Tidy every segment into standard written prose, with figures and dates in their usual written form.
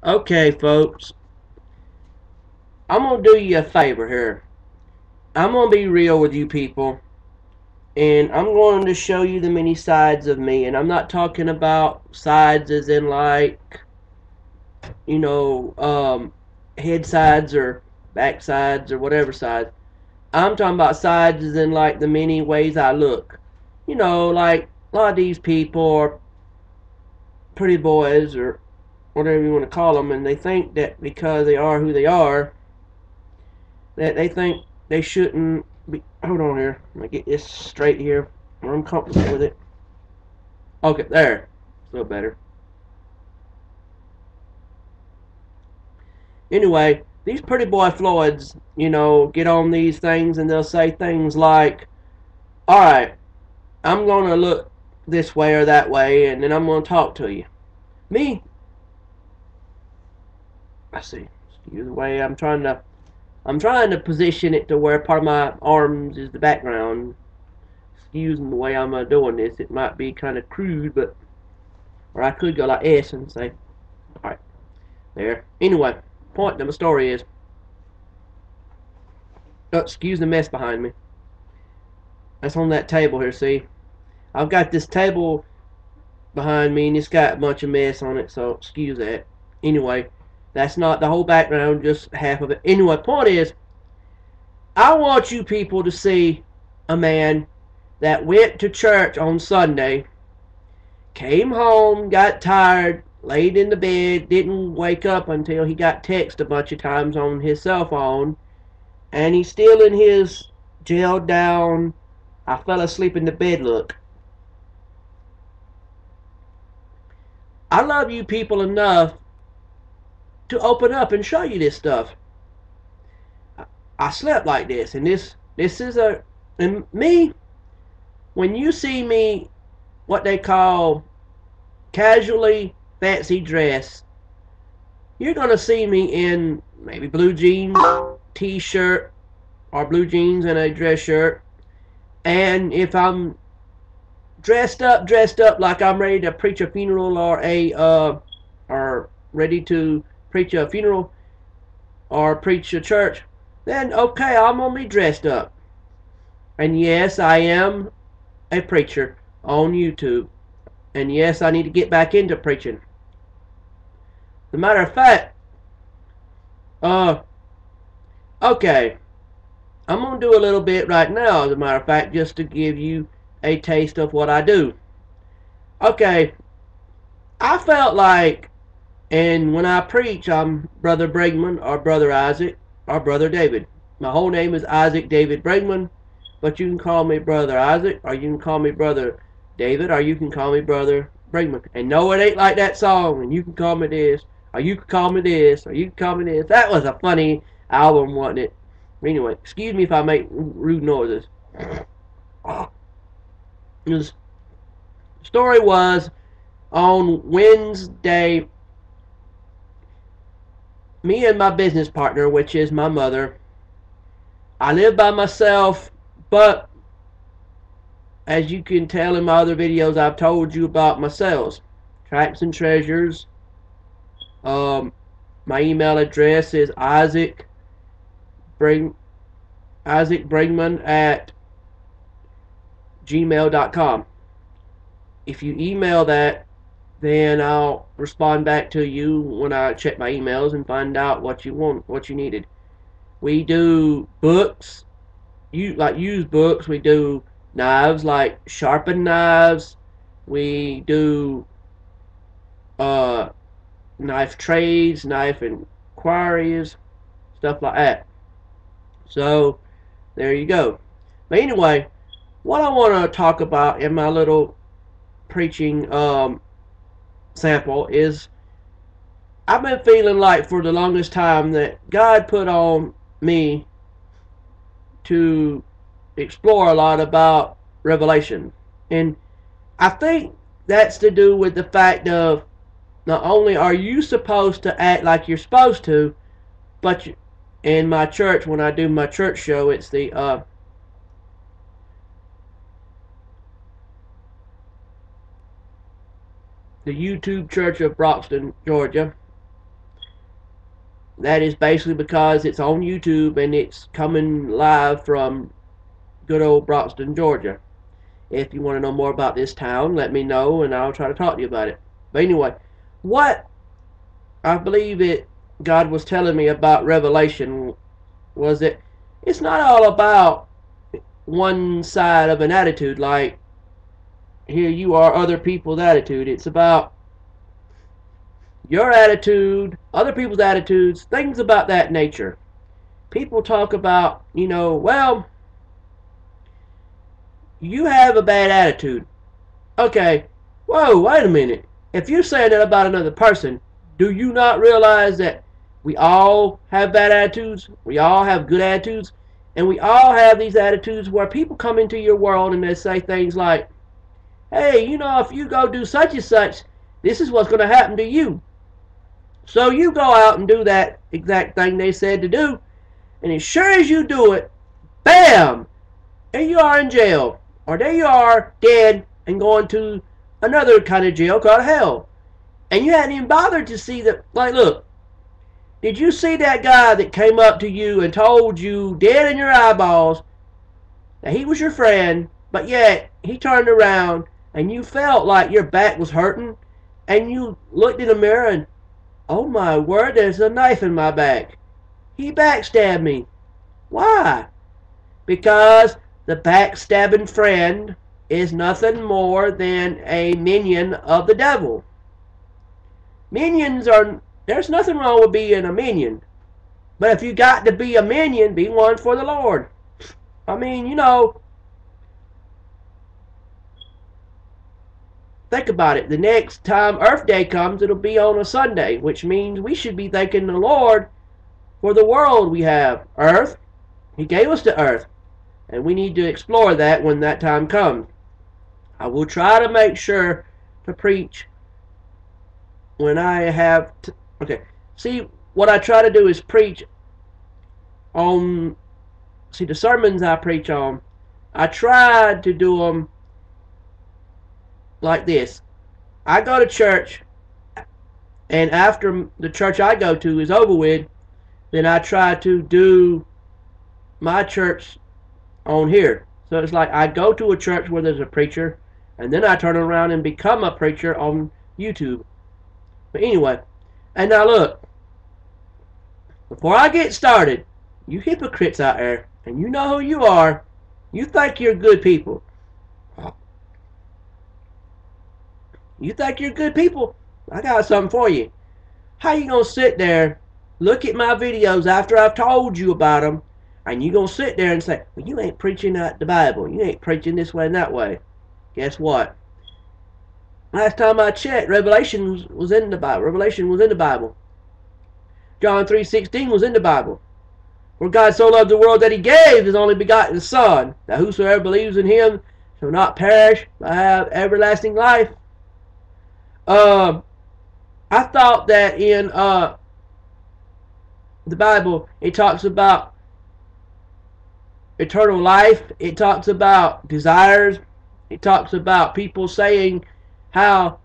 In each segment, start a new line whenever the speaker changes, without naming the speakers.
Okay, folks, I'm going to do you a favor here. I'm going to be real with you people, and I'm going to show you the many sides of me. And I'm not talking about sides as in like, you know, head sides or back sides or whatever sides. I'm talking about sides as in like the many ways I look. You know, like a lot of these people are pretty boys or whatever you want to call them, and they think that because they are who they are, that they think they shouldn't be. Hold on here. Let me get this straight here. I'm comfortable with it. Okay, there. It's a little better. Anyway, these pretty boy Floyds, you know, get on these things and they'll say things like, alright, I'm going to look this way or that way and then I'm going to talk to you. Me, I see. Excuse the way I'm trying to position it to where part of my arms is the background. Excusing the way I'm doing this, it might be kind of crude, but or I could go like S and say, all right, there. Anyway, point of my story is, oh, excuse the mess behind me. That's on that table here. See, I've got this table behind me, and it's got a bunch of mess on it, so excuse that. Anyway, that's not the whole background, just half of it. Anyway, point is, I want you people to see a man that went to church on Sunday, came home, got tired, laid in the bed, didn't wake up until he got text a bunch of times on his cell phone, and he's still in his jailed down, I fell asleep in the bed look. I love you people enough to open up and show you this stuff. I slept like this, and this is and me, when you see me, what they call casually fancy dress, you're gonna see me in maybe blue jeans, t-shirt, or blue jeans and a dress shirt. And if I'm dressed up like I'm ready to preach a funeral or ready to preach a funeral or preach a church, then okay, I'm gonna be dressed up. And yes, I am a preacher on YouTube. And yes, I need to get back into preaching. As a matter of fact, okay, I'm going to do a little bit right now, as a matter of fact, just to give you a taste of what I do. Okay, I felt like, and when I preach, I'm Brother Brigmond, or Brother Isaac, or Brother David. My whole name is Isaac David Brigmond, but you can call me Brother Isaac, or you can call me Brother David, or you can call me Brother Brigmond. And no, it ain't like that song, and you can call me this, or you can call me this, or you can call me this. That was a funny album, wasn't it? Anyway, excuse me if I make rude noises. The story was on Wednesday, me and my business partner, which is my mother, I live by myself, but as you can tell in my other videos, I've told you about my sales, Tracks and Treasures. My email address is IsaacBrigmond at gmail.com. If you email that, then I'll respond back to you when I check my emails and find out what you want, what you needed. We do books, like used books. We do knives, like sharpened knives. We do knife trades, knife inquiries, stuff like that. So there you go. But anyway, what I want to talk about in my little preaching sample is I've been feeling like for the longest time that God put on me to explore a lot about Revelation. And I think that's to do with the fact of not only are you supposed to act like you're supposed to, but in my church, when I do my church show, it's the YouTube Church of Broxton, Georgia. that is basically because it's on YouTube and it's coming live from good old Broxton, Georgia. If you want to know more about this town, let me know and I'll try to talk to you about it. But anyway, what I believe God was telling me about Revelation was that it's not all about one side of an attitude, like here you are, other people's attitude. It's about your attitude, other people's attitudes, things about that nature. People talk about, well, you have a bad attitude. Okay, whoa, wait a minute. If you're saying that about another person, do you not realize that we all have bad attitudes? We all have good attitudes. And we all have these attitudes where people come into your world and they say things like, hey, if you go do such and such, this is what's going to happen to you. So you go out and do that exact thing they said to do. And as sure as you do it, bam, there you are in jail. Or there you are dead and going to another kind of jail called hell. And you hadn't even bothered to see that. Like, look, did you see that guy that came up to you and told you dead in your eyeballs that he was your friend, but yet he turned around and you felt like your back was hurting and you looked in the mirror and, oh my word, there's a knife in my back. He backstabbed me. Why? Because the backstabbing friend is nothing more than a minion of the devil. Minions are, there's nothing wrong with being a minion. But if you got to be a minion, be one for the Lord. I mean, think about it. The next time Earth Day comes, it'll be on a Sunday, which means we should be thanking the Lord for the world we have. Earth. He gave us the earth. And we need to explore that when that time comes. I will try to make sure to preach when I have okay. See, what I try to do is preach on, the sermons I preach on, I try to do them like this. I go to church, and after the church I go to is over with, then I try to do my church on here. So it's like I go to a church where there's a preacher, and then I turn around and become a preacher on YouTube. But anyway, and now look, before I get started, you hypocrites out there, and you know who you are, you think you're good people. You think you're good people? I got something for you. How you gonna sit there, look at my videos after I've told you about them, and you gonna sit there and say, well, you ain't preaching out the Bible. You ain't preaching this way and that way. Guess what? Last time I checked, Revelation was in the Bible. Revelation was in the Bible. John 3:16 was in the Bible. For God so loved the world that he gave his only begotten Son, that whosoever believes in him shall not perish, but have everlasting life. I thought that in the Bible it talks about eternal life. It talks about desires. It talks about people saying how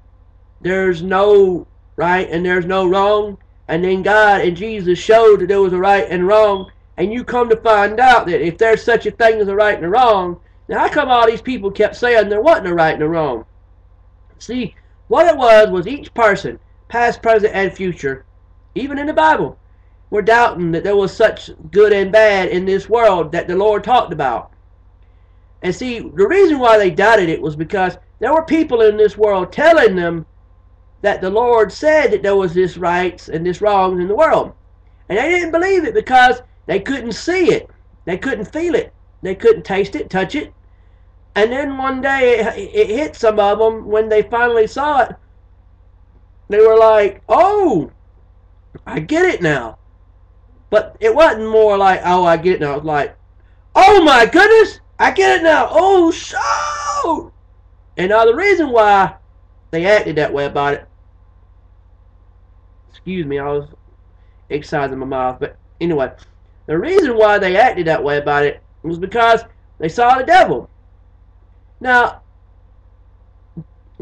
there's no right and there's no wrong, and then God and Jesus showed that there was a right and wrong, and you come to find out that if there's such a thing as a right and a wrong, then how come all these people kept saying there wasn't a right and a wrong? See, what it was each person, past, present, and future, even in the Bible, were doubting that there was such good and bad in this world that the Lord talked about. And see, the reason why they doubted it was because there were people in this world telling them that the Lord said that there was this rights and this wrongs in the world. And they didn't believe it because they couldn't see it. They couldn't feel it. They couldn't taste it, touch it. And then one day it hit some of them when they finally saw it. They were like, oh, I get it now. But it wasn't more like, oh, I get it now. It was like, oh my goodness, I get it now. Oh, so. And now the reason why they acted that way about it, excuse me, I was excising my mouth, but anyway, the reason why they acted that way about it was because they saw the devil. Now,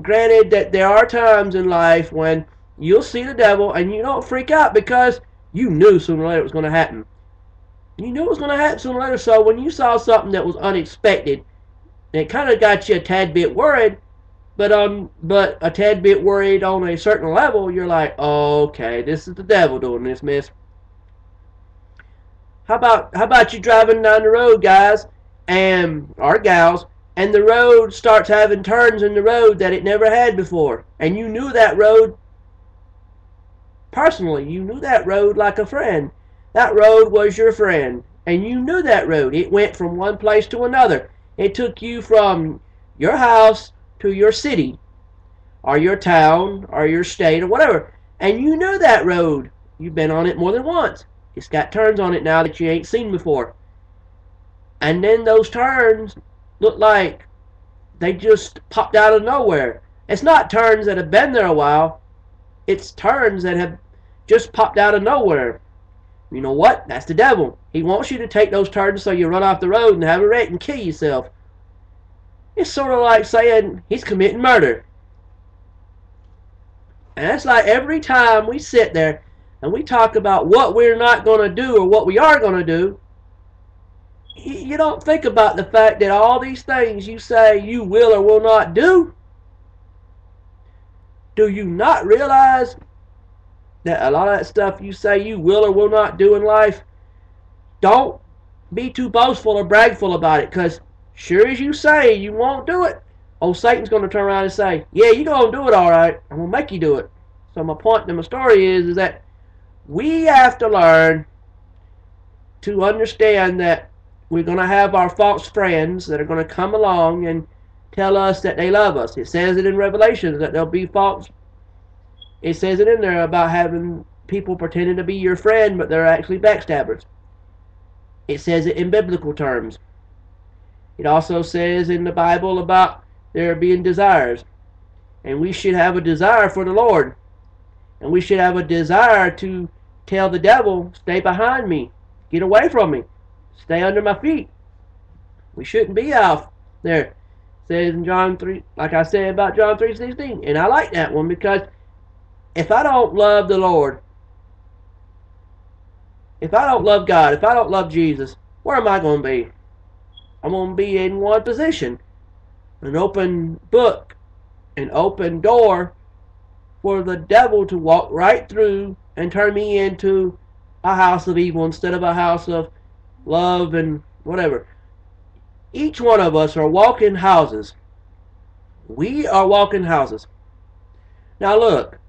granted that there are times in life when you'll see the devil and you don't freak out because You knew sooner or later it was going to happen. You knew it was going to happen sooner or later. So when you saw something that was unexpected, it kind of got you a tad bit worried. But a tad bit worried on a certain level, you're like, oh, okay, this is the devil doing this, miss. How about you driving down the road, guys, or gals, and the road starts having turns in the road that it never had before, and you knew that road personally. You knew that road like a friend. That road was your friend, and you knew that road. It went from one place to another. It took you from your house to your city, or your town, or your state, or whatever. And you know that road. You've been on it more than once. It's got turns on it now that you ain't seen before. And then those turns look like they just popped out of nowhere. It's not turns that have been there a while. It's turns that have just popped out of nowhere. You know what? That's the devil. He wants you to take those turns so you run off the road and have a wreck and kill yourself. It's sort of like saying he's committing murder. And that's like every time we sit there and we talk about what we're not going to do or what we are going to do, you don't think about the fact that all these things you say you will or will not do, do you not realize that a lot of that stuff you say you will or will not do in life, don't be too boastful or bragful about it, because sure as you say you won't do it, old Satan's going to turn around and say, yeah, you're going to do it all right. I'm going to make you do it. So my point in my story is that we have to learn to understand that we're going to have our false friends that are going to come along and tell us that they love us. It says it in Revelation that there'll be false. It says it in there about having people pretending to be your friend, but they're actually backstabbers. It says it in biblical terms. It also says in the Bible about there being desires. And we should have a desire for the Lord. And we should have a desire to tell the devil, stay behind me. Get away from me. Stay under my feet. We shouldn't be out there. It says in John 3, like I said about John 3:16. And I like that one because if I don't love the Lord, if I don't love God, if I don't love Jesus, where am I going to be? I'm going to be in one position. An open book, an open door for the devil to walk right through and turn me into a house of evil instead of a house of love and whatever. Each one of us are walking houses. We are walking houses. Now look,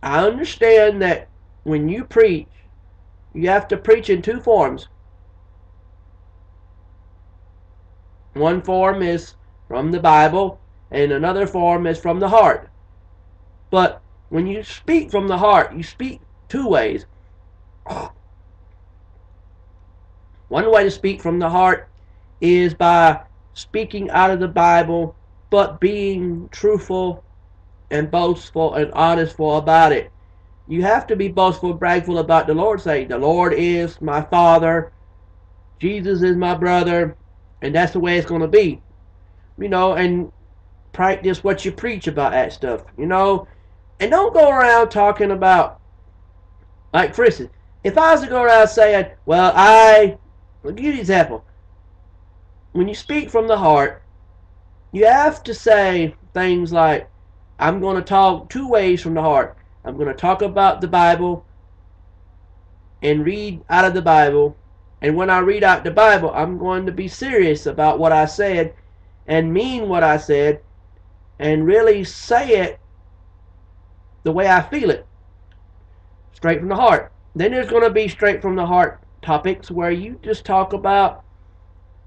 I understand that when you preach, you have to preach in two forms. One form is from the Bible, and another form is from the heart. But when you speak from the heart, you speak two ways. One way to speak from the heart is by speaking out of the Bible, but being truthful and boastful and honestful about it. You have to be boastful and bragful about the Lord. Say, the Lord is my Father, Jesus is my brother, and that's the way it's going to be. You know, and practice what you preach about that stuff, you know. And don't go around talking about, like for instance, if I was to go around saying, well, I'll give you an example. When you speak from the heart, you have to say things like, I'm going to talk two ways from the heart. I'm going to talk about the Bible and read out of the Bible. And when I read out the Bible, I'm going to be serious about what I said and mean what I said and really say it the way I feel it. Straight from the heart. Then there's going to be straight from the heart topics where you just talk about,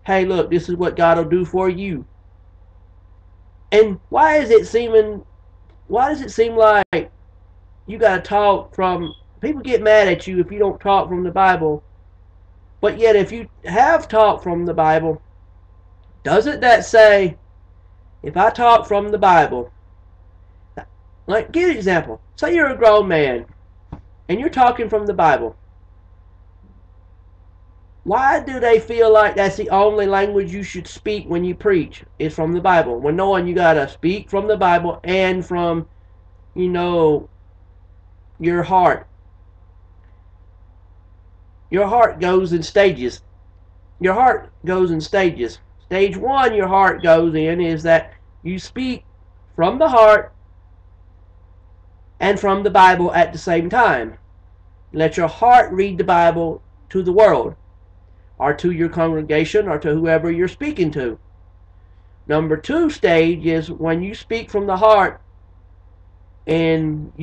hey, look, this is what God will do for you. And why does it seem like you got to talk from, people get mad at you if you don't talk from the Bible. But yet if you have talked from the Bible, doesn't that say, if I talk from the Bible, like, give an example. Say you're a grown man and you're talking from the Bible. Why do they feel like that's the only language you should speak when you preach is from the Bible? When knowing you got to speak from the Bible and from, you know, your heart. your heart goes in stages. Your heart goes in stages. Stage one your heart goes in is that you speak from the heart and from the Bible at the same time. Let your heart read the Bible to the world, or to your congregation, or to whoever you're speaking to. Number two stage is when you speak from the heart and you